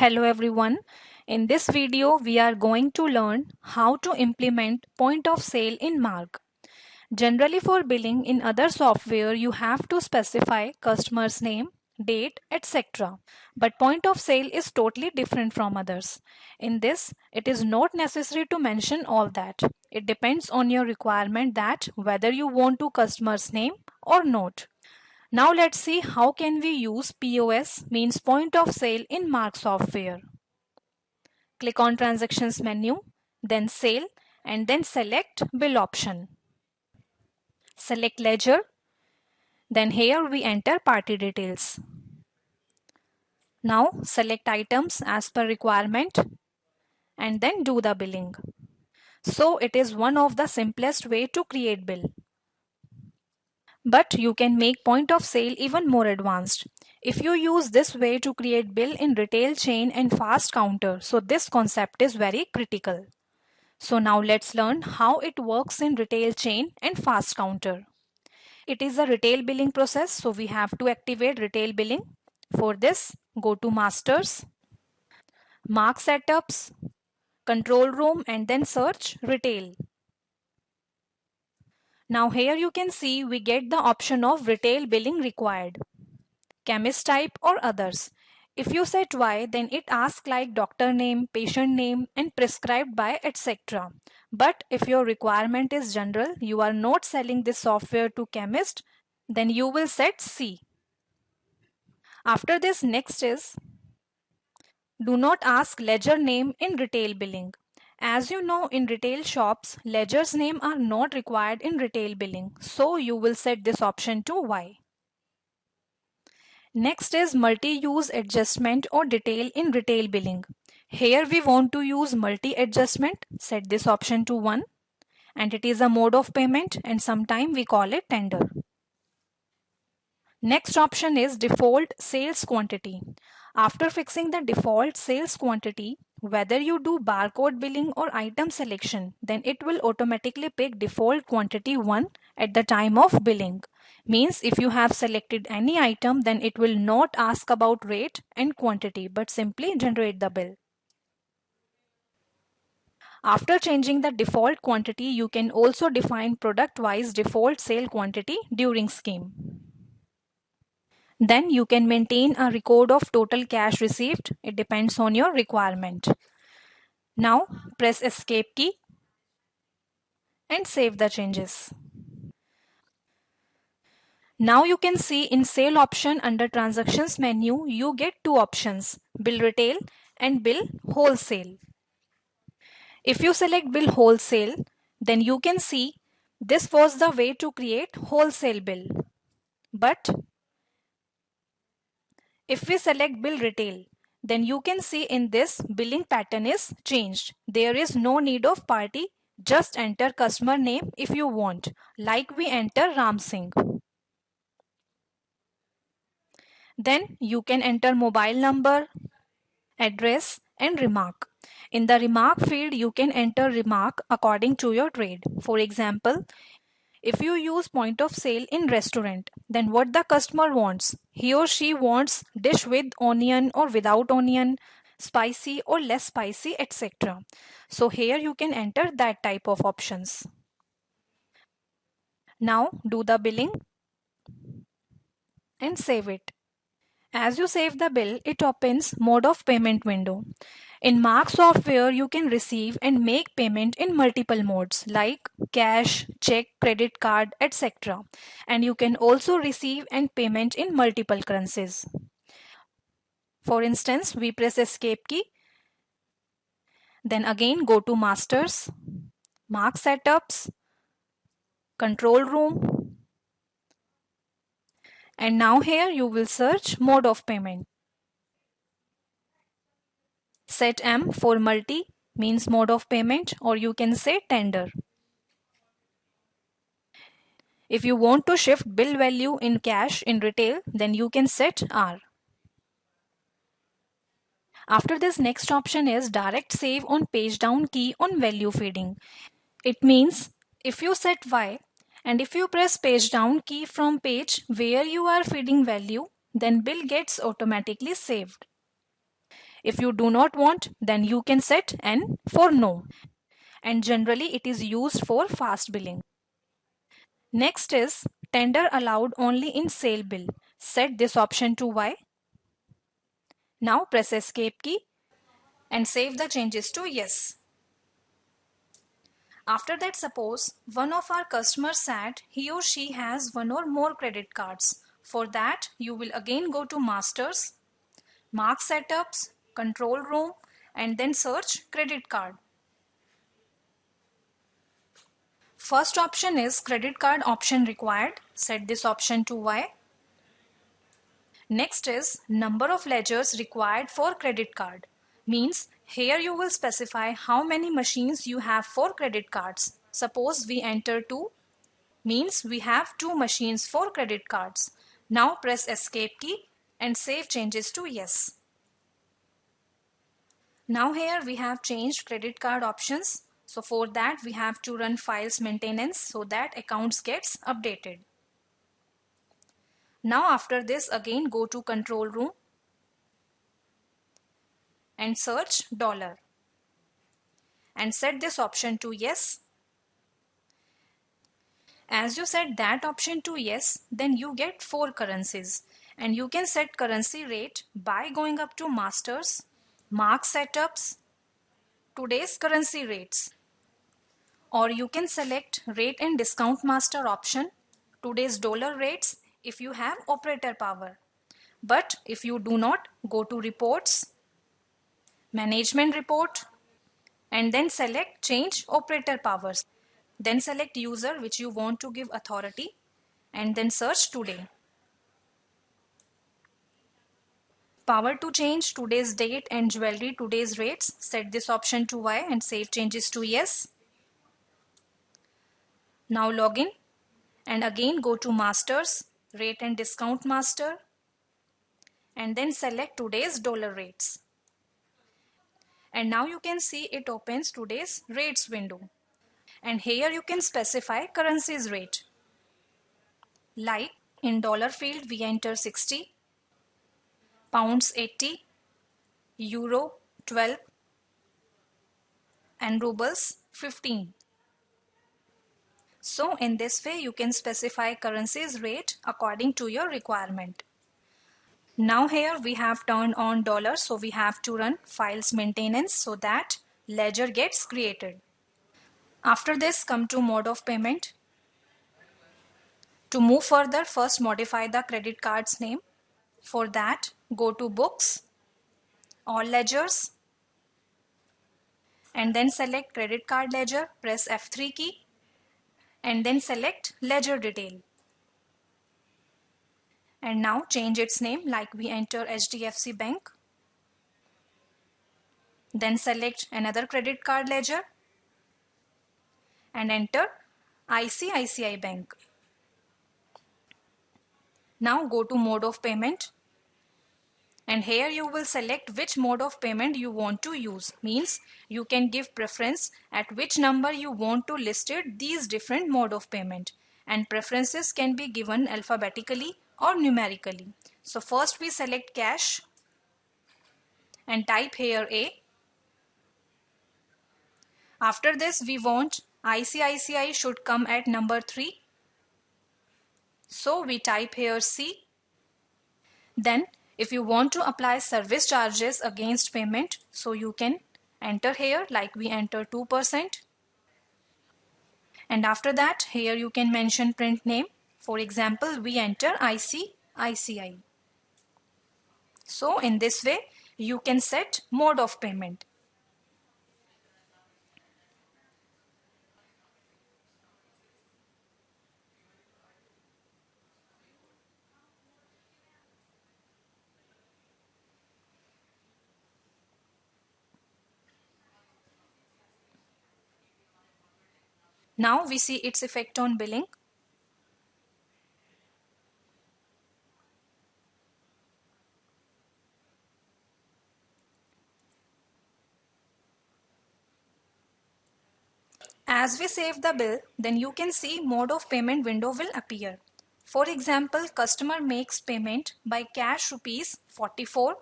Hello everyone. In this video, we are going to learn how to implement point of sale in Marg. Generally for billing in other software, you have to specify customer's name, date, etc. But point of sale is totally different from others. In this, it is not necessary to mention all that. It depends on your requirement that whether you want to customer's name or not. Now let's see how can we use POS means point of sale in Marg software. Click on Transactions menu, then Sale and then select Bill option. Select Ledger, then here we enter party details. Now select items as per requirement and then do the billing. So it is one of the simplest way to create bill. But you can make point of sale even more advanced. If you use this way to create bill in retail chain and fast counter, so this concept is very critical. So now let's learn how it works in retail chain and fast counter. It is a retail billing process, so we have to activate retail billing. For this, go to Masters, Mark Setups, Control Room and then search Retail. Now here you can see we get the option of retail billing required, chemist type or others. If you set Y, then it asks like doctor name, patient name and prescribed by etc. But if your requirement is general, you are not selling this software to chemist, then you will set C. After this, next is do not ask ledger name in retail billing. As you know, in retail shops, ledger's name are not required in retail billing. So you will set this option to Y. Next is multi-use adjustment or detail in retail billing. Here we want to use multi-adjustment. Set this option to 1 and it is a mode of payment and sometime we call it tender. Next option is default sales quantity. After fixing the default sales quantity, whether you do barcode billing or item selection, then it will automatically pick default quantity 1 at the time of billing. Means if you have selected any item, then it will not ask about rate and quantity but simply generate the bill. After changing the default quantity, you can also define product-wise default sale quantity during scheme. Then you can maintain a record of total cash received. It depends on your requirement. Now press escape key and save the changes. Now you can see in sale option under transactions menu, you get two options, bill retail and bill wholesale. If you select bill wholesale, then you can see this was the way to create wholesale bill. But if we select bill retail, then you can see in this billing pattern is changed. There is no need of party, just enter customer name if you want, like we enter Ram Singh. Then you can enter mobile number, address and remark. In the remark field, you can enter remark according to your trade. For example, if you use point of sale in restaurant, then what the customer wants, he or she wants dish with onion or without onion, spicy or less spicy, etc. So here you can enter that type of options. Now do the billing and save it. As you save the bill, it opens mode of payment window. In Marg software, you can receive and make payment in multiple modes like cash, check, credit card, etc. And you can also receive and payment in multiple currencies. For instance, we press escape key. Then again go to Masters, Marg Setups, Control Room. And now here you will search mode of payment. Set M for multi means mode of payment, or you can say tender. If you want to shift bill value in cash in retail, then you can set R. After this, next option is direct save on page down key on value feeding. It means if you set Y and if you press page down key from page where you are feeding value, then bill gets automatically saved. If you do not want, then you can set N for no. And generally it is used for fast billing. Next is tender allowed only in sale bill. Set this option to Y. Now press escape key and save the changes to yes. After that, suppose one of our customers said he or she has one or more credit cards. For that, you will again go to Masters, Mark Setups, Control Room, and then search Credit Card. First option is Credit Card option required. Set this option to Y. Next is number of ledgers required for credit card. Means here you will specify how many machines you have for credit cards. Suppose we enter 2. Means we have 2 machines for credit cards. Now press escape key and save changes to yes. Now here we have changed credit card options. So for that we have to run files maintenance so that accounts gets updated. Now after this again go to control room and search dollar and set this option to yes. As you set that option to yes, then you get 4 currencies and you can set currency rate by going up to Masters, Mark Setups, Today's Currency Rates, or you can select Rate and Discount Master option, Today's Dollar Rates if you have operator power. But if you do not, go to Reports, Management Report, and then select Change Operator Powers. Then select user which you want to give authority and then search today. Power to change today's date and jewelry today's rates. Set this option to Y and save changes to yes. Now log in and again go to Masters, Rate and Discount Master, and then select today's dollar rates. And now you can see it opens today's rates window. And here you can specify currencies rate. Like in dollar field we enter 60, pounds 80, euro 12, and rubles 15. So in this way you can specify currencies rate according to your requirement. Now here we have turned on dollar, so we have to run files maintenance so that ledger gets created. After this, come to mode of payment. To move further, first modify the credit card's name. For that, go to Books, All Ledgers, and then select Credit Card Ledger, press F3 key, and then select Ledger Detail. And now change its name like we enter HDFC Bank. Then select another credit card ledger and enter ICICI Bank. Now go to mode of payment and here you will select which mode of payment you want to use. Means you can give preference at which number you want to listed these different mode of payment, and preferences can be given alphabetically or numerically. So first we select cash and type here A. After this we want ICICI should come at number 3. So we type here C. Then if you want to apply service charges against payment, so you can enter here like we enter 2%. And after that here you can mention print name. For example, we enter ICICI. So in this way you can set mode of payment. Now we see its effect on billing. As we save the bill, then you can see mode of payment window will appear. For example, customer makes payment by cash rupees 44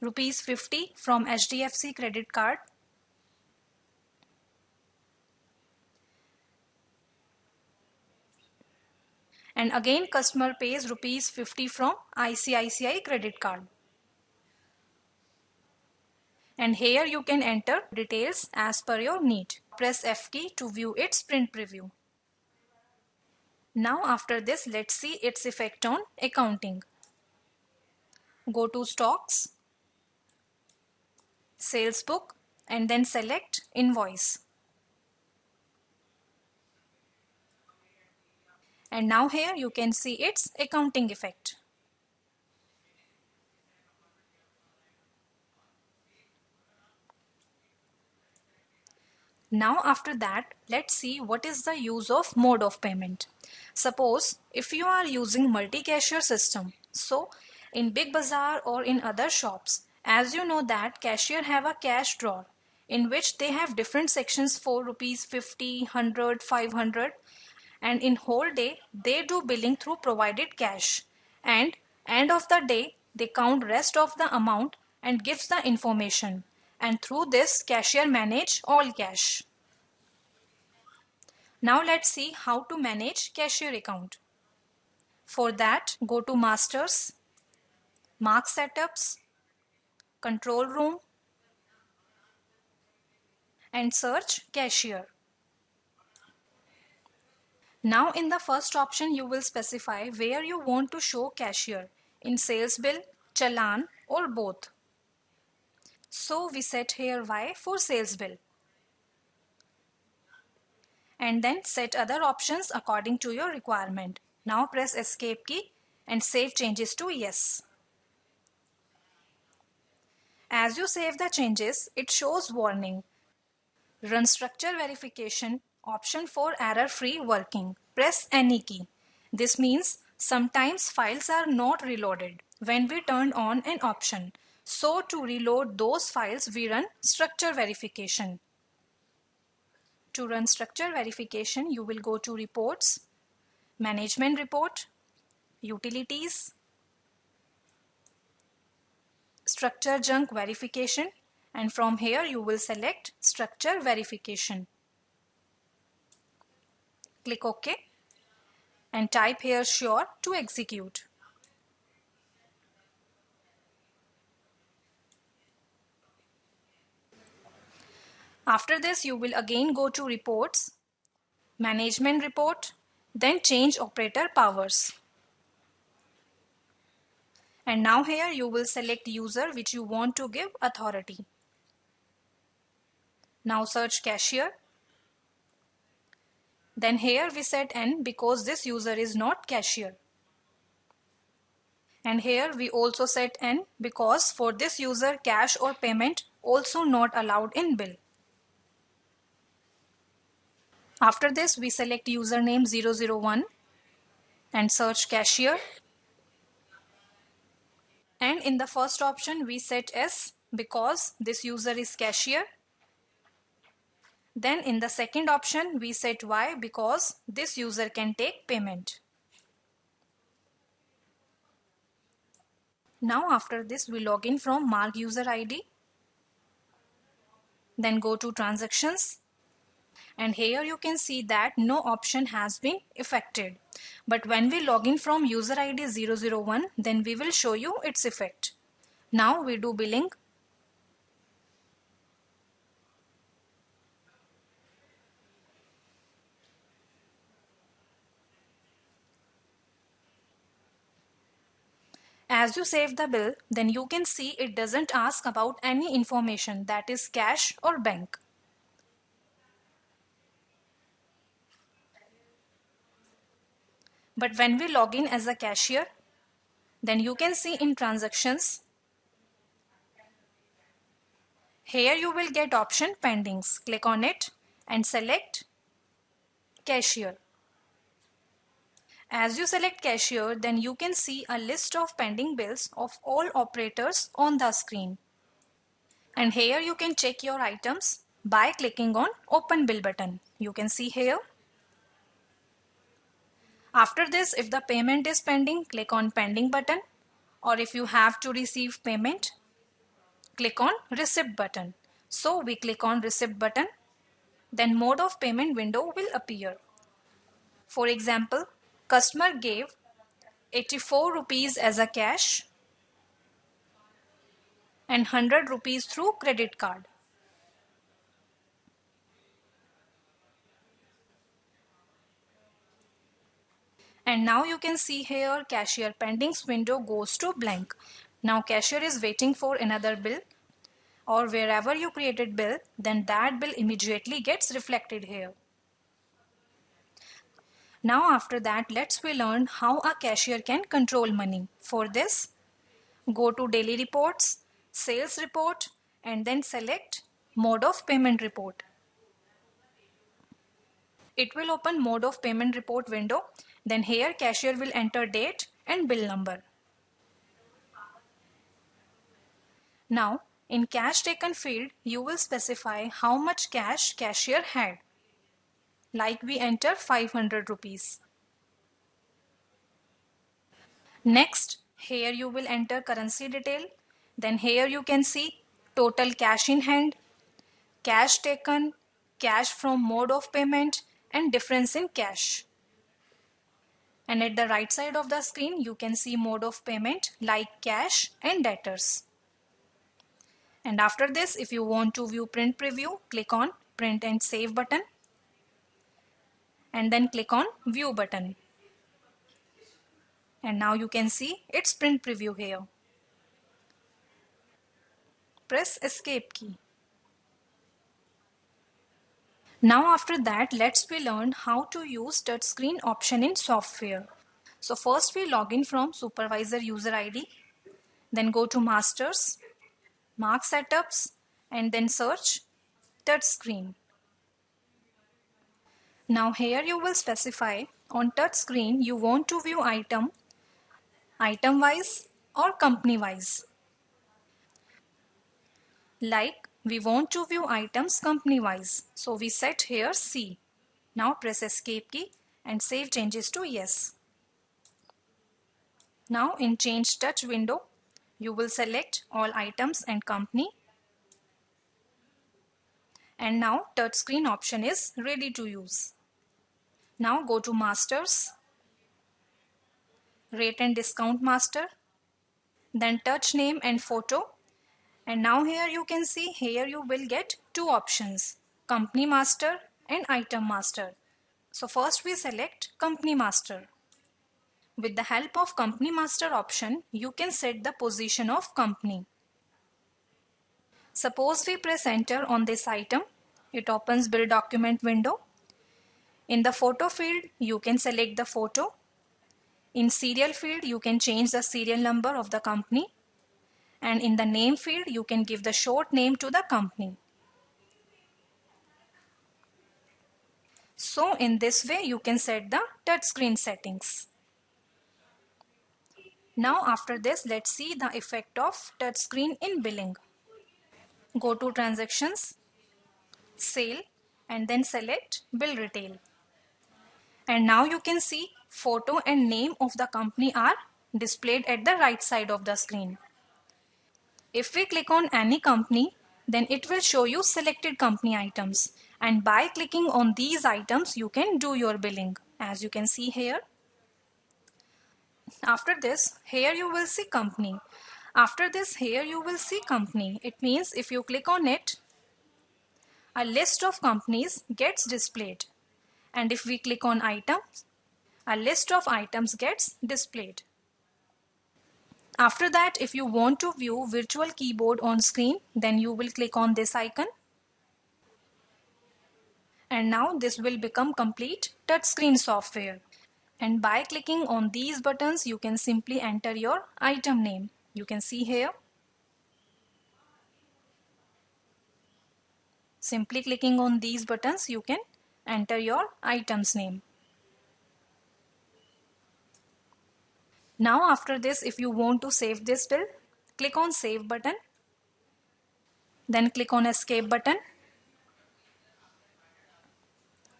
rupees 50 from HDFC credit card, and again customer pays rupees 50 from ICICI credit card. And here you can enter details as per your need. Press F key to view its print preview. Now after this, let's see its effect on accounting. Go to stocks, sales book, and then select invoice. And now here you can see its accounting effect. Now after that, let's see what is the use of mode of payment. Suppose if you are using multi-cashier system, so in Big Bazaar or in other shops, as you know that cashier have a cash drawer in which they have different sections for rupees 50, 100, 500, and in whole day they do billing through provided cash, and end of the day they count rest of the amount and gives the information, and through this cashier manage all cash. Now let's see how to manage cashier account. For that, go to Masters, Mark Setups, Control Room, and search Cashier. Now in the first option you will specify where you want to show cashier, in sales bill, challan, or both. So we set here Y for sales bill. And then set other options according to your requirement. Now press escape key and save changes to yes. As you save the changes, it shows warning. Run structure verification, option for error-free working. Press any key. This means sometimes files are not reloaded when we turn on an option. So to reload those files, we run structure verification. To run structure verification, you will go to Reports, Management Report, Utilities, Structure Junk Verification, and from here you will select Structure Verification. Click OK and type here Sure to execute. After this, you will again go to Reports, Management Report, then change operator powers. And now here you will select user which you want to give authority. Now search cashier. Then here we set N because this user is not cashier. And here we also set N because for this user cash or payment also not allowed in bill. After this we select username 001 and search cashier. And in the first option we set S because this user is cashier. Then in the second option we set Y because this user can take payment. Now after this we log in from Marg user ID. Then go to transactions. And here you can see that no option has been affected. But when we log in from user ID 001, then we will show you its effect. Now we do billing. As you save the bill, then you can see it doesn't ask about any information, that is cash or bank. But when we log in as a cashier, then you can see in transactions, here you will get option pendings. Click on it and select cashier. As you select cashier, then you can see a list of pending bills of all operators on the screen. And here you can check your items by clicking on open bill button. You can see here. After this, if the payment is pending, click on pending button, or if you have to receive payment, click on receipt button. So we click on receipt button, then mode of payment window will appear. For example, customer gave 84 rupees as a cash and 100 rupees through credit card. And now you can see here cashier pendings window goes to blank. Now cashier is waiting for another bill, or wherever you created bill, then that bill immediately gets reflected here. Now after that, let's we learn how a cashier can control money. For this, go to daily reports, sales report, and then select mode of payment report. It will open mode of payment report window. Then here cashier will enter date and bill number. Now in cash taken field, you will specify how much cash cashier had. Like we enter 500 rupees. Next, here you will enter currency detail. Then here you can see total cash in hand, cash taken, cash from mode of payment, and difference in cash. And at the right side of the screen, you can see mode of payment like cash and debtors. And after this, if you want to view print preview, click on print and save button. And then click on view button. And now you can see its print preview here. Press escape key. Now after that, let's we learn how to use touchscreen option in software. So first we log in from supervisor user ID, then go to masters, mark setups, and then search touchscreen. Now here you will specify on touchscreen you want to view item wise or company wise. Like we want to view items company wise, so we set here C. Now press escape key and save changes to yes. Now in change touch window, you will select all items and company. And now touchscreen option is ready to use. Now go to masters, rate and discount master, then touch name and photo. And now here you can see here you will get two options, company master and item master. So first we select company master. With the help of company master option, you can set the position of company. Suppose we press enter on this item, it opens bill document window. In the photo field, you can select the photo. In serial field, you can change the serial number of the company. And in the name field, you can give the short name to the company. So in this way, you can set the touchscreen settings. Now after this, let's see the effect of touchscreen in billing. Go to transactions, sale, and then select bill retail. And now you can see photo and name of the company are displayed at the right side of the screen. If we click on any company, then it will show you selected company items. And by clicking on these items, you can do your billing, as you can see here. After this, here you will see company. After this, here you will see company. It means if you click on it, a list of companies gets displayed. And if we click on items, a list of items gets displayed. After that, if you want to view virtual keyboard on screen, then you will click on this icon. And now this will become complete touchscreen software. And by clicking on these buttons, you can simply enter your item name. You can see here. Simply clicking on these buttons, you can enter your item's name. Now after this, if you want to save this bill, click on save button. Then click on escape button.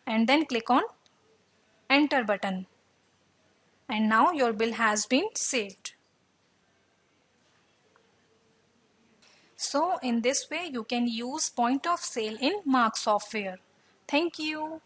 And then click on enter button. And now your bill has been saved. So in this way you can use point of sale in Marg software. Thank you.